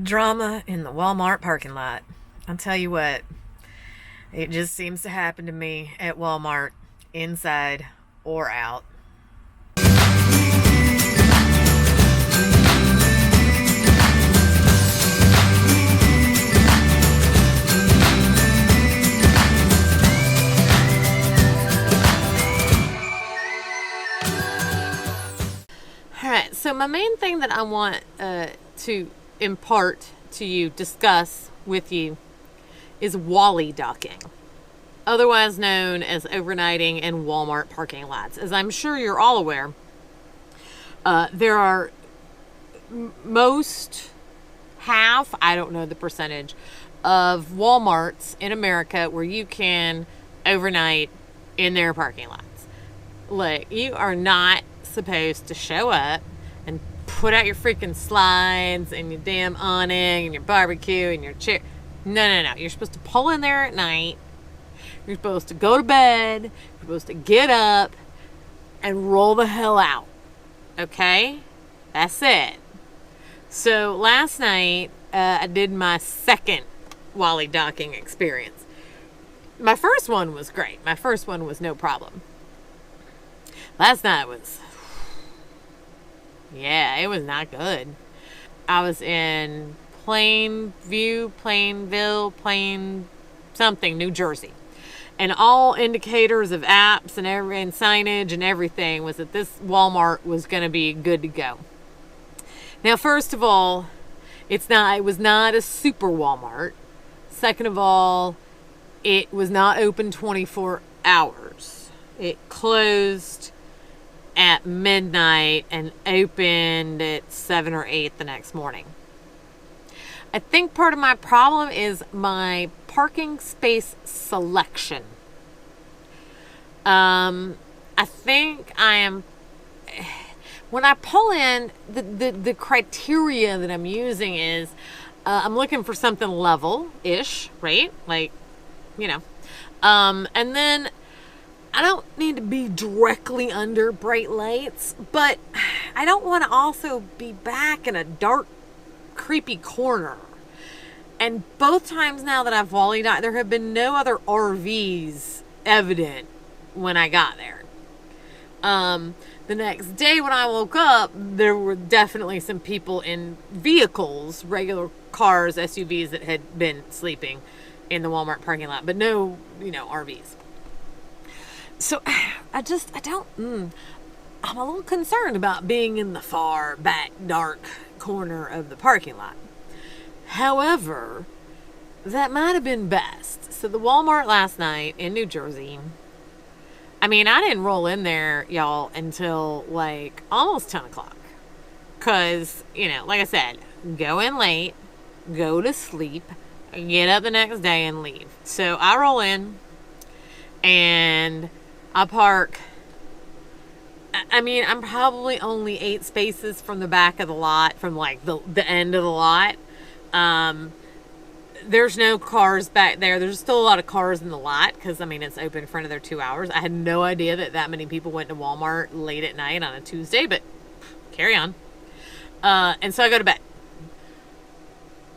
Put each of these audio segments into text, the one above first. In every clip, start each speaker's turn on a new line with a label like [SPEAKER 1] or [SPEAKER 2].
[SPEAKER 1] Drama in the Walmart parking lot. I'll tell you what, it just seems to happen to me at Walmart, inside or out. Alright, so my main thing that I want to impart to you, discuss with you, is WallyDocking, otherwise known as overnighting in Walmart parking lots. As I'm sure you're all aware, there are I don't know the percentage, of Walmarts in America where you can overnight in their parking lots. Like, you are not supposed to show up and put out your freaking slides and your damn awning and your barbecue and your chair. No. You're supposed to pull in there at night. You're supposed to go to bed. You're supposed to get up and roll the hell out. Okay? That's it. So last night, I did my second WallyDocking experience. My first one was great. My first one was no problem. Last night was... yeah, it was not good. I was in Plainville, New Jersey. And all indicators of apps and signage and everything was that this Walmart was going to be good to go. Now, first of all, it was not a super Walmart. Second of all, it was not open 24 hours. It closed at midnight and opened at 7 or 8 the next morning. I think part of my problem is my parking space selection. I think when I pull in, the criteria that I'm using is, I'm looking for something level-ish, right? Like, and then I don't need to be directly under bright lights, but I don't want to also be back in a dark, creepy corner. And both times now that I've WallyDocked, there have been no other RVs evident when I got there. The next day when I woke up, there were definitely some people in vehicles, regular cars, SUVs that had been sleeping in the Walmart parking lot, but no, RVs. So I'm a little concerned about being in the far back dark corner of the parking lot. However, that might have been best. So the Walmart last night in New Jersey, I didn't roll in there, y'all, until like almost 10 o'clock. Because, like I said, go in late, go to sleep, get up the next day and leave. So I roll in and I park. I'm probably only 8 spaces from the back of the lot, from like the end of the lot. There's no cars back there. There's still a lot of cars in the lot because, it's open for another 2 hours. I had no idea that many people went to Walmart late at night on a Tuesday, but carry on. And so I go to bed.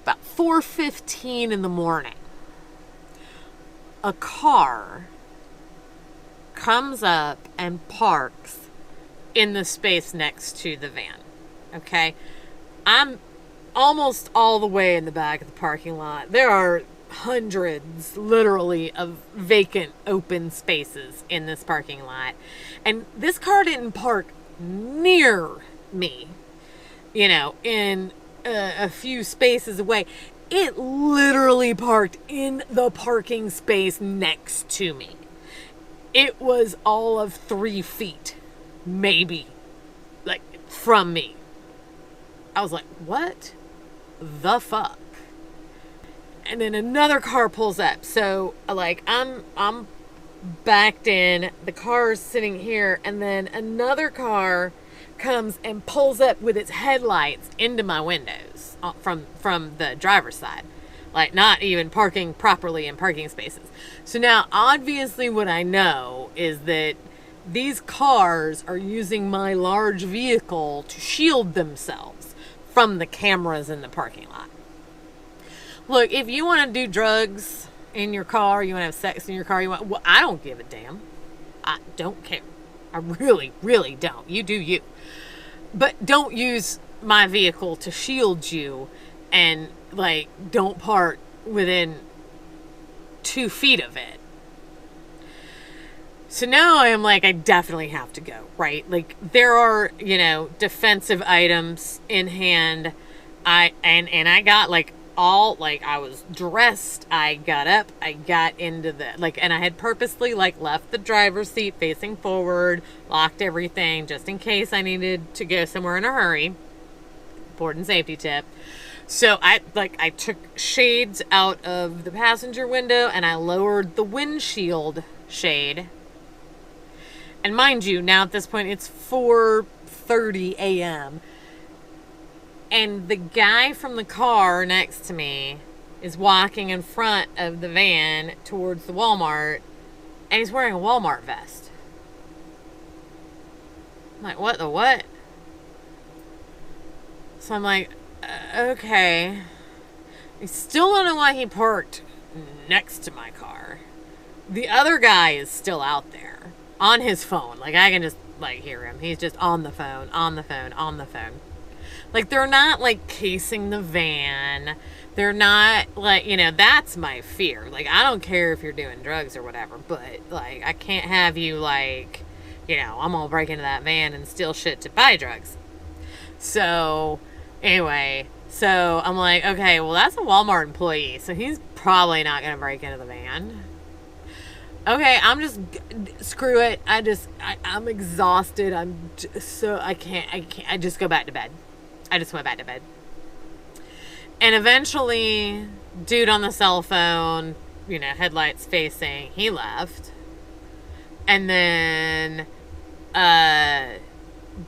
[SPEAKER 1] About 4:15 in the morning, a car comes up and parks in the space next to the van. Okay? I'm almost all the way in the back of the parking lot. There are hundreds, literally, of vacant open spaces in this parking lot. And this car didn't park near me, in a few spaces away. It literally parked in the parking space next to me. It was all of 3 feet, maybe, like, from me. I was like, what the fuck? And then another car pulls up. So, like, I'm backed in. The car's sitting here. And then another car comes and pulls up with its headlights into my windows from the driver's side. Like, not even parking properly in parking spaces. So now, obviously, what I know is that these cars are using my large vehicle to shield themselves from the cameras in the parking lot. Look, if you want to do drugs in your car, you want to have sex in your car, well, I don't give a damn. I don't care. I really, really don't. You do you. But don't use my vehicle to shield you, and like don't park within 2 feet of it. So now I am like, I definitely have to go, right? Like there are, defensive items in hand. I got like all, like I was dressed, I got up, I got into and I had purposely like left the driver's seat facing forward, locked everything just in case I needed to go somewhere in a hurry. Important safety tip. So I took shades out of the passenger window and I lowered the windshield shade. And mind you, now at this point it's 4:30 a.m. And the guy from the car next to me is walking in front of the van towards the Walmart, and he's wearing a Walmart vest. I'm like, what the what? So I'm like, okay. I still don't know why he parked next to my car. The other guy is still out there on his phone. Like I can just like hear him. He's just on the phone. Like, they're not, like, casing the van. They're not, like, that's my fear. Like, I don't care if you're doing drugs or whatever, but, like, I can't have you, like, I'm gonna break into that van and steal shit to buy drugs. So, anyway, so I'm like, okay, well, that's a Walmart employee, so he's probably not gonna break into the van. Okay, screw it. I'm exhausted. I can't, I just go back to bed. I just went back to bed. And eventually, dude on the cell phone, headlights facing, he left. And then,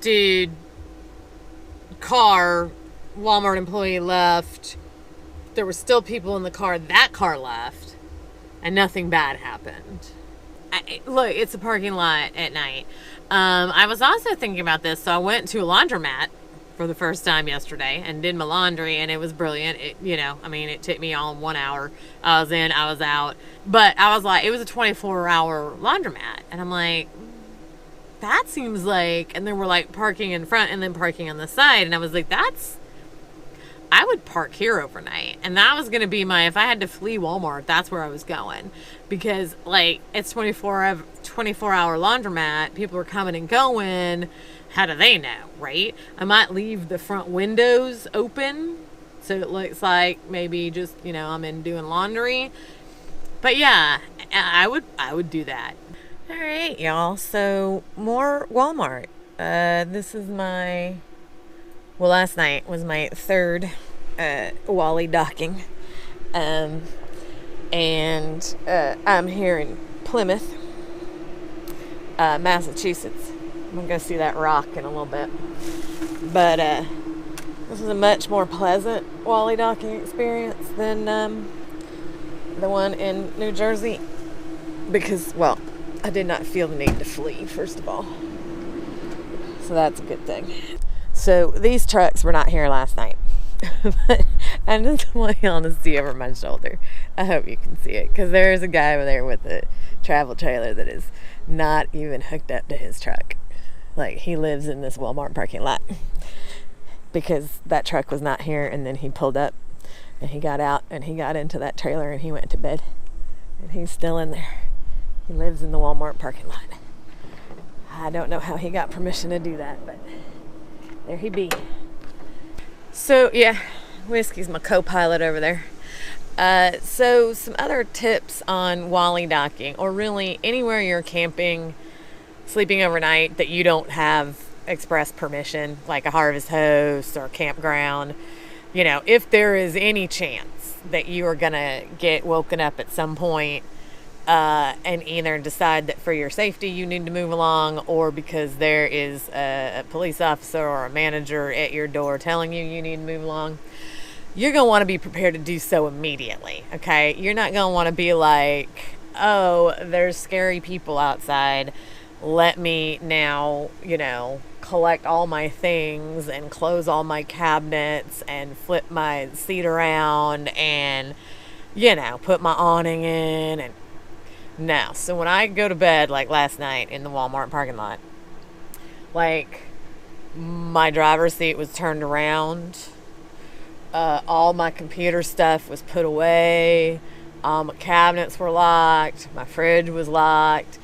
[SPEAKER 1] dude, car, Walmart employee left. There were still people in the car. That car left. And nothing bad happened. Look, it's a parking lot at night. I was also thinking about this, so I went to a laundromat for the first time yesterday and did my laundry, and it was brilliant. It took me all 1 hour. I was in, I was out. But I was like, it was a 24-hour laundromat. And I'm like, that seems like, and then we're like parking in front and then parking on the side. And I was like, I would park here overnight. And that was going to be if I had to flee Walmart, that's where I was going. Because, like, it's 24-hour laundromat. People are coming and going. How do they know, right? I might leave the front windows open so it looks like maybe just, I'm in doing laundry. But yeah, I would do that. All right, y'all. So more Walmart. This is last night was my third WallyDocking. And I'm here in Plymouth, Massachusetts. I'm going to go see that rock in a little bit. But this is a much more pleasant WallyDocking experience than the one in New Jersey. Because, well, I did not feel the need to flee, first of all. So that's a good thing. So these trucks were not here last night. But I just want y'all to see over my shoulder. I hope you can see it. Because there is a guy over there with a travel trailer that is not even hooked up to his truck. Like, he lives in this Walmart parking lot. Because that truck was not here, and then he pulled up, and he got out, and he got into that trailer, and he went to bed. And he's still in there. He lives in the Walmart parking lot. I don't know how he got permission to do that, but there he be. So, yeah, Whiskey's my co-pilot over there. So, some other tips on WallyDocking, or really anywhere you're camping, sleeping overnight that you don't have express permission, like a harvest host or a campground. If there is any chance that you are going to get woken up at some point and either decide that for your safety you need to move along, or because there is a police officer or a manager at your door telling you need to move along, you're going to want to be prepared to do so immediately, okay? You're not going to want to be like, oh, there's scary people outside. let me now, collect all my things and close all my cabinets and flip my seat around and, put my awning in. And no. So when I go to bed, like last night in the Walmart parking lot, like my driver's seat was turned around. All my computer stuff was put away. All my cabinets were locked. My fridge was locked.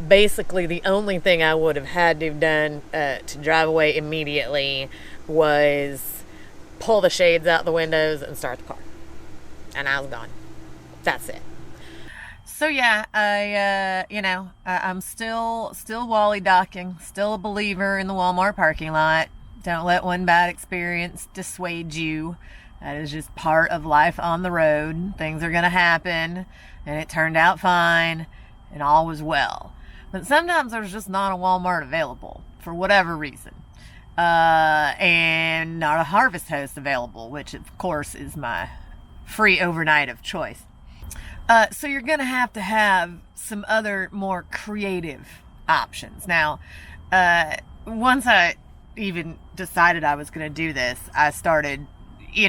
[SPEAKER 1] Basically, the only thing I would have had to have done to drive away immediately was pull the shades out the windows and start the car. And I was gone. That's it. So yeah, I'm still WallyDocking, still a believer in the Walmart parking lot. Don't let one bad experience dissuade you. That is just part of life on the road. Things are going to happen, and it turned out fine, and all was well. But sometimes there's just not a Walmart available for whatever reason. And not a Harvest Host available, which of course is my free overnight of choice. So you're going to have some other more creative options. Now, once I even decided I was going to do this, I started, you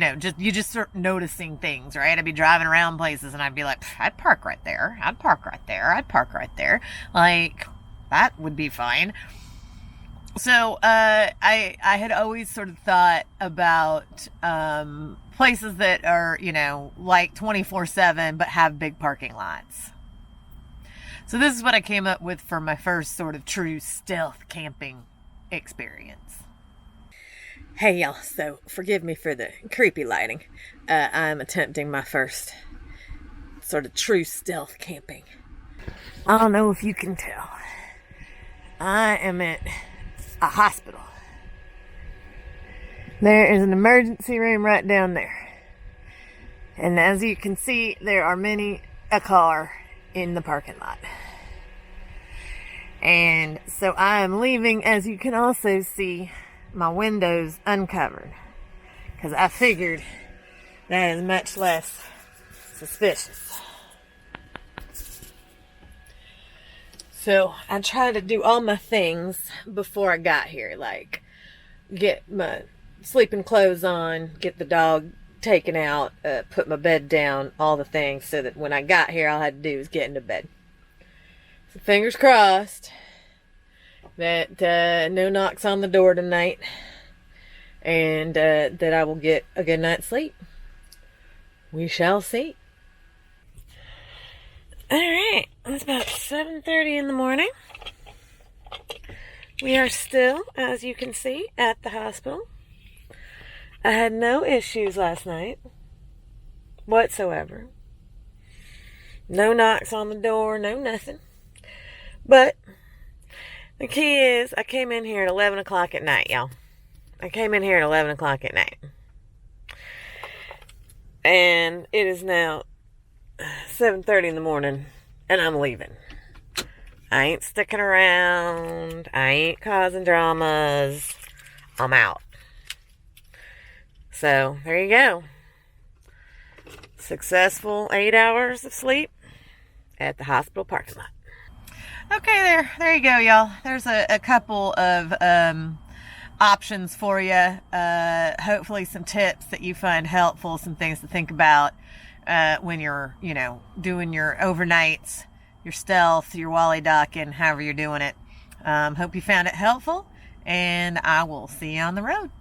[SPEAKER 1] just start noticing things, right? I'd be driving around places and I'd be like, I'd park right there. I'd park right there. I'd park right there. Like, that would be fine. So, I had always sort of thought about, places that are, like 24/7, but have big parking lots. So this is what I came up with for my first sort of true stealth camping experience. Hey y'all, so forgive me for the creepy lighting. I'm attempting my first sort of true stealth camping. I don't know if you can tell. I am at a hospital. There is an emergency room right down there. And as you can see, there are many a car in the parking lot. And so I am leaving, as you can also see, my windows uncovered. Because I figured that is much less suspicious. So I tried to do all my things before I got here. Like, get my sleeping clothes on, get the dog taken out, put my bed down, all the things, so that when I got here, all I had to do was get into bed. So fingers crossed that no knocks on the door tonight, and that I will get a good night's sleep. We shall see. Alright, it's about 7:30 in the morning. We are still, as you can see, at the hospital. I had no issues last night whatsoever. No knocks on the door, no nothing. But the key is, I came in here at 11 o'clock at night, y'all. I came in here at 11 o'clock at night. And it is now 7:30 in the morning, and I'm leaving. I ain't sticking around. I ain't causing dramas. I'm out. So, there you go. Successful 8 hours of sleep at the hospital parking lot. Okay, there you go, y'all. There's a couple of options for you. Hopefully some tips that you find helpful, some things to think about when you're, doing your overnights, your stealth, your WallyDocking, however you're doing it. Hope you found it helpful, and I will see you on the road.